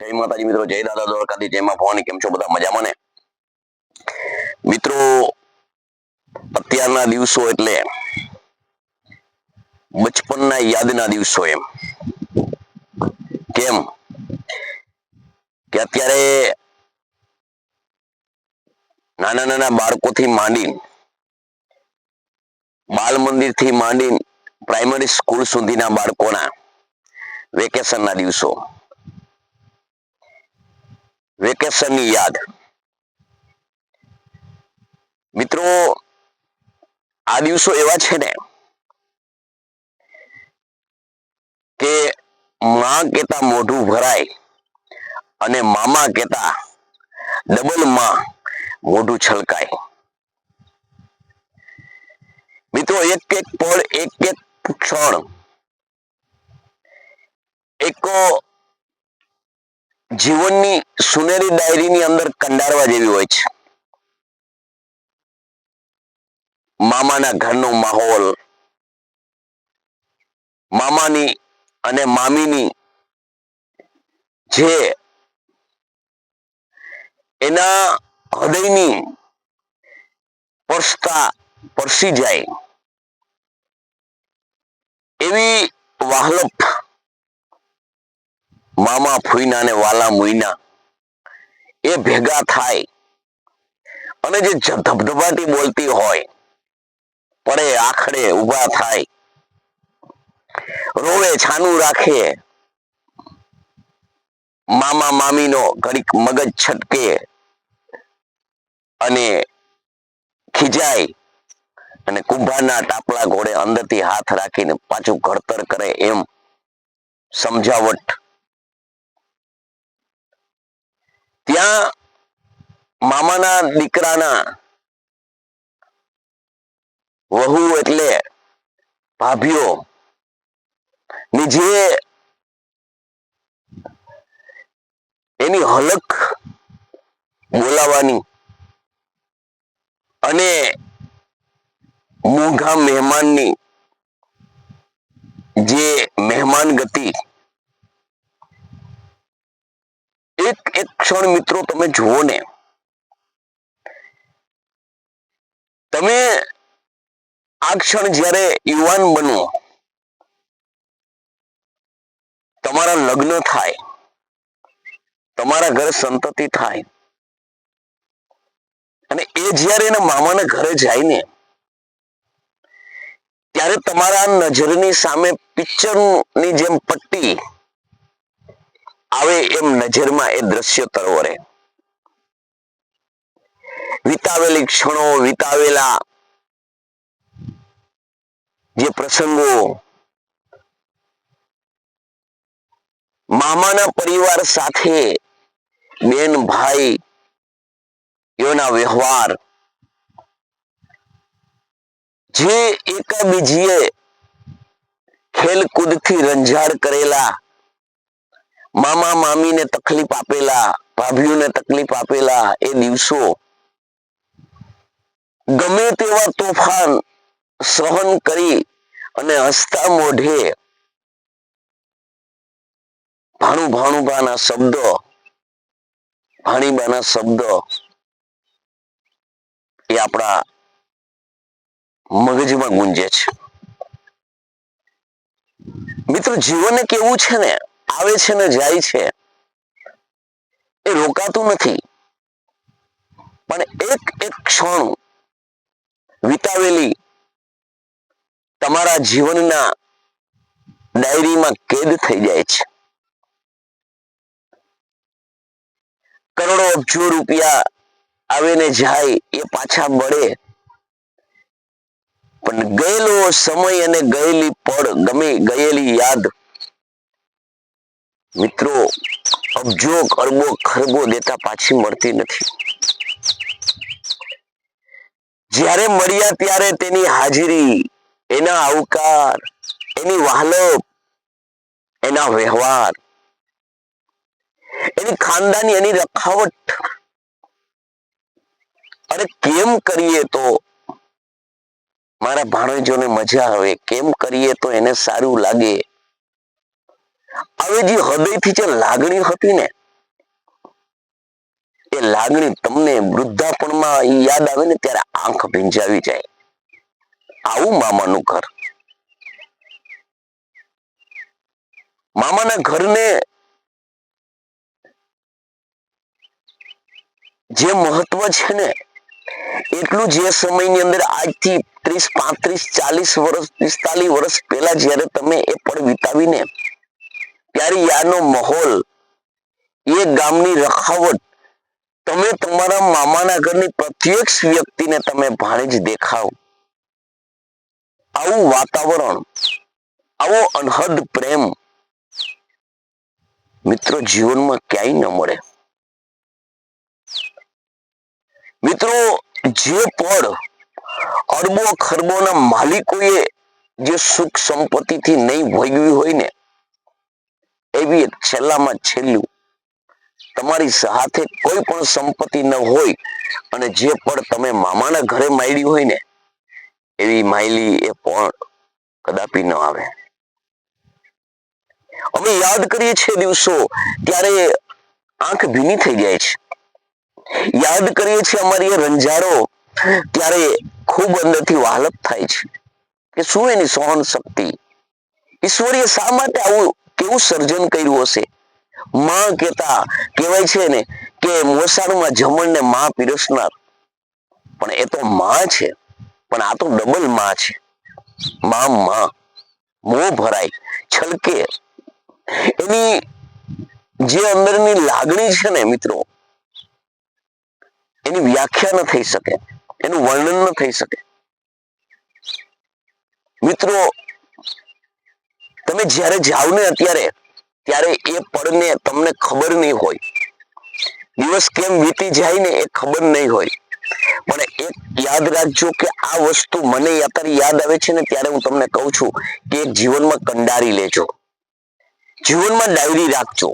જય માતાજી મિત્રો, જય દાદા દ્વારકાથી, જય માં ભવાની. કેમ છો બધા? મજામાં ને મિત્રો? અત્યારના દિવસો એટલે બચપનના યાદના દિવસો. એમ કેમ કે અત્યારે નાના નાના બાળકોથી માંડી, બાલ મંદિરથી માંડી પ્રાઇમરી સ્કૂલ સુધીના બાળકોના વેકેશનના દિવસો, વેકેશનની યાદ. મિત્રો, આ દિવસો એવા છે ને કે માં કેતા મોઢું ભરાય અને મામા કેતા ડબલ માં મોઢું છલકાય. મિત્રો, એક એક પળ, એક એક ક્ષણ એક જીવનની સુનેરી ડાયરીની અંદર કંડારવા જેવી હોય છે. મામાના ઘરનો માહોલ, મામાની અને મામીની જે એના હૃદયની પરસી જાય એવી વાહલપ મામા ફૂઈના અને વાલા મુઈના એ ભેગા થાય અને જે ધબધબાટી બોલતી હોય, પડે આખડે ઊભા થાય, રોવે છાનું રાખે, મામા મામીનો ઘડીક મગજ છટકે અને ખીજાય અને કુંભારના ટાપલા ઘોડે અંદરથી હાથ રાખીને પાછું ઘડતર કરે એમ સમજાવટ. ત્યાં મામાના દીકરાના વહુ એટલે ભાભીઓ ની જે એની હલક બોલાવાની અને મોંઘા મહેમાનની જે મહેમાન ગતિ, એક એક ક્ષણ મિત્રો તમે જુઓ ને, તમે આ ક્ષણ જ્યારે યુવાન બનો, તમારા લગ્ન થાય, તમારા ઘરે સંતતિ થાય અને એ જ્યારે એના મામાના ઘરે જાય ને, ત્યારે તમારા નજરની સામે પિક્ચરની જેમ પટ્ટી આવે એમ નજરમાં એ દ્રશ્ય તરવરે. વિતાવેલી ક્ષણો, વિતાવેલા જે પ્રસંગો, મામાના પરિવાર સાથે બેન ભાઈ એના વ્યવહાર, જે એકાબીજીએ ખેલકૂદથી રંજાડ કરેલા, મામા મામીને તકલીફ આપેલા, ભાભીઓને તકલીફ આપેલા એ દિવસો, ગમે તેવા તોફાન સહન કરી અને હસતા મોઢે ભાણુબાના શબ્દો, ભાણીબાના શબ્દો એ આપણા મગજમાં ગુંજે છે. મિત્રો, જીવન કેવું છે ને, આવે છે ને જાય છે, એ રોકાતું નથી. પણ એક એક ક્ષણ વિતાવેલી તમારા જીવનના ડાયરીમાં કેદ થઈ જાય છે. કરોડો અબજો રૂપિયા આવે ને જાય, એ પાછા મળે, પણ ગયેલો સમય અને ગયેલી પળ, ગયેલી યાદ મિત્રો અબજો અરબો ખરબો દેતા પાછી મળતી નથી. જ્યારે મળ્યા ત્યારે તેની હાજરી, એના આવકાર, એની વહાલપ, એના વ્યવહાર, એની ખાનદાની, એની રખાવટ, અરે કેમ કરીએ તો મારા ભાણેજોને મજા આવે, કેમ કરીએ તો એને સારું લાગે, આવી જે હૃદયથી જે લાગણી હતી ને, લાગણી તમને વૃદ્ધાપણમાં યાદ આવે ને ત્યારે આંખ ભીંજાવી જાય. આવું મામાનું ઘર. મામાના ઘરને જે મહત્વ છે ને એટલું જે સમયની અંદર આજથી 30, 35, 40 વર્ષ 45 વર્ષ પહેલા જયારે તમે એ પળ વિતાવીને ત્યારે યાનો માહોલ, એ ગામની રખાવટ, તમે તમારા મામાના ઘરની પ્રત્યક્ષ વ્યક્તિને તમે ભાણે જ દેખાવ. આવું વાતાવરણ, આવો અનહદ પ્રેમ મિત્રો જીવનમાં ક્યાંય ન મળે. મિત્રો જે પળ અરબો ખરબોના માલિકોએ જે સુખ સંપત્તિથી નહીં ભોગવી હોય ને એવી એક છેલ્લામાં છેલ્લું તમારી સાથે કોઈ પણ સંપત્તિ ન હોય અને જે પળ તમે મામાના ઘરે માયડી હોય ને એવી માયલી એ પણ કદાપી ન આવે. અમે યાદ કરીએ છીએ દિવસો ત્યારે આંખ ભીની થઈ જાય છે. યાદ કરીએ છીએ અમારી એ રંજાડો ત્યારે ખૂબ અંદરથી વાહલપ થાય છે કે શું એની સહન શક્તિ, ઈશ્વરીએ શા માટે આવું કેવું સર્જન કર્યું હશે. માં કહેતા કહેવાય છે ને કે મોસાળમાં જમણને માં પીરસનાર, પણ એ તો માં છે, પણ આ તો ડબલ માં છે. માં મોં ભરાય, છલકે, એની જે અંદરની લાગણી છે ને મિત્રો એની વ્યાખ્યા ન થઈ શકે, એનું વર્ણન ન થઈ શકે. મિત્રો તમે જ્યારે જાઓ ને અત્યારે ત્યારે એ પળને તમને ખબર નહીં હોય, દિવસ કેમ વીતી જાય ને એ ખબર નહીં હોય, પણ એક યાદ રાખજો કે આ વસ્તુ મને અત્યારે યાદ આવે છે ને ત્યારે હું તમને કહું છું કે એક જીવનમાં કંડારી લેજો, જીવનમાં ડાયરી રાખજો.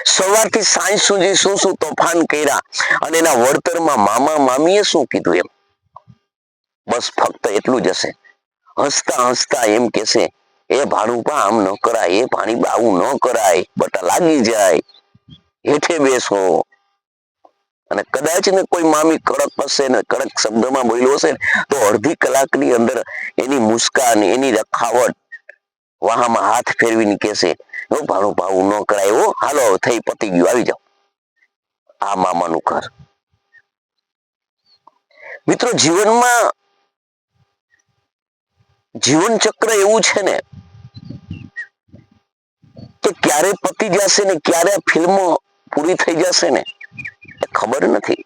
સવારથી સાંજ સુધી શું શું તોફાન કર્યા અને એના વળતરમાં મામા મામીએ શું કીધું એમ. બસ ફક્ત એટલું જ હશે. હસતા હસતા એમ કહેશે એ ભાણુપા આમ ન કરાય, એ ભાણી આવું ન કરાય, બટા લાગી જાય, હેઠે બેસો. અને કદાચ ને કોઈ મામી કડક હશે ને કડક શબ્દમાં બોલ્યો હશે તો અડધી કલાકની અંદર એની મુસ્કાન, એની રખાવટ વાહામાં હાથ ફેરવીને કહેશે ભાણુપા આવું ન કરાય, હો હાલો થઈ પતી ગયું, આવી જાઓ. આ મામાનું ઘર. મિત્રો જીવનમાં જીવન ચક્ર એવું છે ને કે ક્યારે પતી જશે ને ક્યારે ફિલ્મ પૂરી થઈ જશે ને એ ખબર નથી,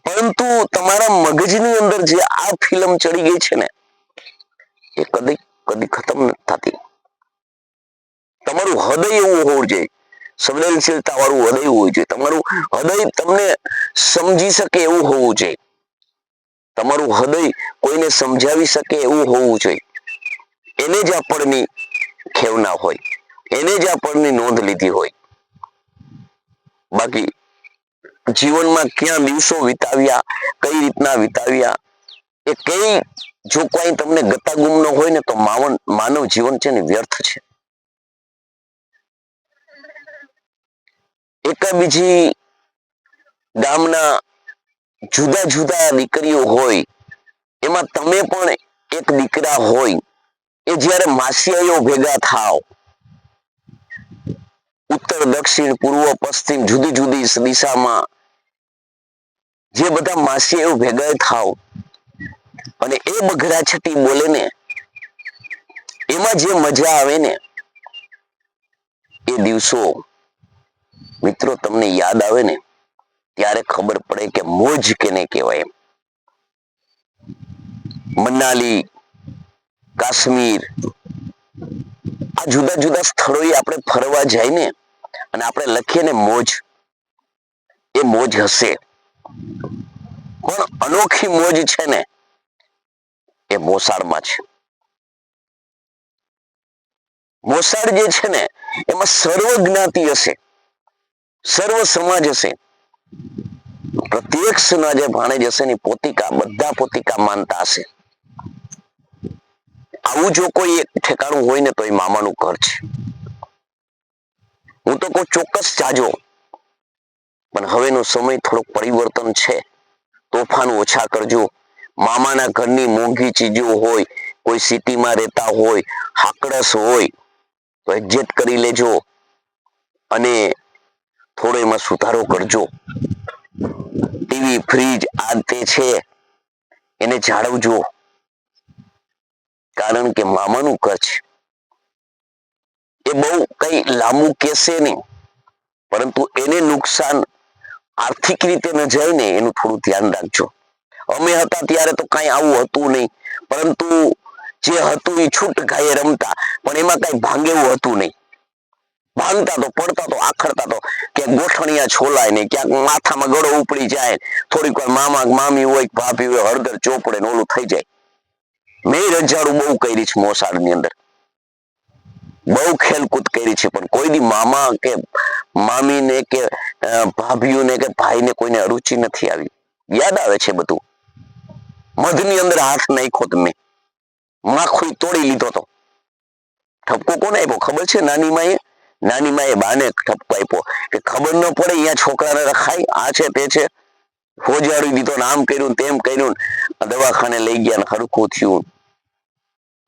પરંતુ તમારા મગજની અંદર જે આ ફિલ્મ ચડી ગઈ છે ને એ કદી કદી ખતમ નથી થતી. તમારું હૃદય એવું હોવું જોઈએ, સંવેદનશીલતા વાળું હૃદય હોવું જોઈએ. તમારું હૃદય તમને સમજી શકે એવું હોવું જોઈએ. તમારું હૃદય કોઈને સમજાવી શકે એવું હોવું જોઈએ. એને જ આ પળની ખેવના હોય, એને જ આ પળની નોંધ લીધી હોય. બાકી જીવનમાં ક્યાં દિવસો વિતાવ્યા, કઈ રીતના વિતાવ્યા, એ કઈ જો કોઈ તમને ગતાગુમ ન હોય ને તો માનવ જીવન છે ને વ્યર્થ છે. એક બીજી ગામના જુદા જુદા દીકરીઓ હોય, એમાં તમે પણ એક દીકરા હોય, એ જ્યારે માસિયાઓ ભેગા થાવ, ઉત્તર દક્ષિણ પૂર્વ પશ્ચિમ જુદી જુદી દિશામાં જે બધા માસિયાઓ ભેગા થાવ અને એ બઘડા છતી બોલે ને એમાં જે મજા આવે ને એ દિવસો મિત્રો તમને યાદ આવે ને ત્યારે ખબર પડે કે મોજ કેને કહેવાય એમ. મનાલી, કાશ્મીર, આ જુદા જુદા સ્થળોએ આપણે ફરવા જાય ને અને આપણે લખીએ ને મોજ, એ મોજ હશે, પણ અનોખી મોજ છે ને એ મોસાળમાં છે. મોસાળ જે છે ને એમાં સર્વ જ્ઞાતિ હશે, સર્વ સમાજ હશે. પ્રત્યક્ષના જે ભાણેજ હશે ને પોતિકા, બધા પોતિકા માનતા હશે. આવું જો કોઈ એક ઠેકાણું હોય ને તો એ મામાનું ઘર છે. હું તો કોઈ ચોક્કસ જાજો, પણ હવેનો સમય થોડોક પરિવર્તન છે. તોફાન ઓછા કરજો. મામાના ઘરની મોંઘી ચીજો હોય, કોઈ સિટીમાં રહેતા હોય, હાકડસ હોય તો એડજસ્ટ કરી લેજો અને થોડો એમાં સુધારો કરજો. ટીવી ફ્રીજ આ તે છે એને જાળવજો, કારણ કે મામાનું ઘર છે. એ બહુ કઈ લાંબુ કહેશે નહીં, પરંતુ એને નુકસાન આર્થિક રીતે ન જાય ને એનું થોડું ધ્યાન રાખજો. અમે હતા ત્યારે તો કઈ આવું હતું નહીં, પરંતુ જે હતું એ છૂટ ગાયે રમતા, પણ એમાં કઈ ભાંગે એવું હતું નહીં. ભાંગતા તો પડતા તો આખડતા તો ક્યાંક ગોઠણિયા છોલાય ને ક્યાંક માથામાં ગળો ઉપડી જાય, થોડીક વાર મામા મામી હોય ભાભી હોય હળદર ચોપડે ને ઓલું થઈ જાય. મેં રજાડું બહુ કરી છે મોસાળની અંદર, બહુ ખેલકૂદ કરી છે, પણ કોઈ દી મામા કે મામીને કે ભાભીઓને કે ભાઈને કોઈને અરુચિ નથી આવી. યાદ આવે છે બધું. મધની અંદર હાથ નાખ્યો તમે, માખું તોડી લીધો તો. ઠપકો કોને આપ્યો ખબર છે? નાની માએ બાને ઠપકો આપ્યો કે ખબર ન પડે અહીંયા છોકરાને રખાય, આ છે તે છે, હોજાડી દીધો ને આમ કર્યું તેમ કર્યું, દવાખાને લઈ ગયા ને હરખું થયું.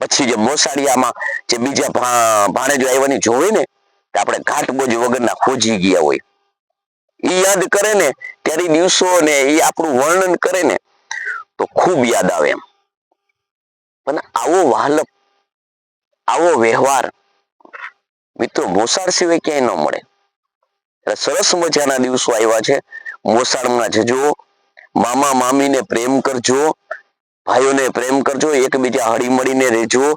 પછી જે મોસાળિયામાં જે બીજા ભાણેજો આવ્યાની જોવે ને આપણે ઘાટ બોજ વગરના ખોજી ગયા હોય, એ યાદ કરે ને ત્યારે દિવસો ને એ આપણું વર્ણન કરે ને તો ખૂબ યાદ આવે એમ. પણ આવો વાલપ, આવો વ્યવહાર મિત્રો મોસાળ સિવાય ક્યાંય ન મળે. એટલે સરસ મજાના દિવસો આવ્યા છે. મોસાળમાં જજો, મામા મામીને પ્રેમ કરજો, ભાઈઓને પ્રેમ કરજો, એકબીજા હળી મળીને રહેજો.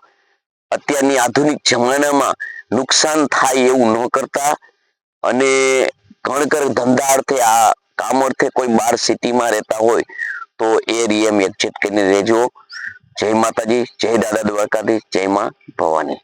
અત્યારની આધુનિક જમાનામાં નુકસાન થાય એવું ન કરતા, અને ઘણકર ધંધા અર્થે આ કામ અર્થે કોઈ બાર સિટીમાં રહેતા હોય તો એ એરિયામાં એડજસ્ટ કરીને રહેજો. જય માતાજી, જય દાદા દ્વારકાધીશ, જય માં ભવાની.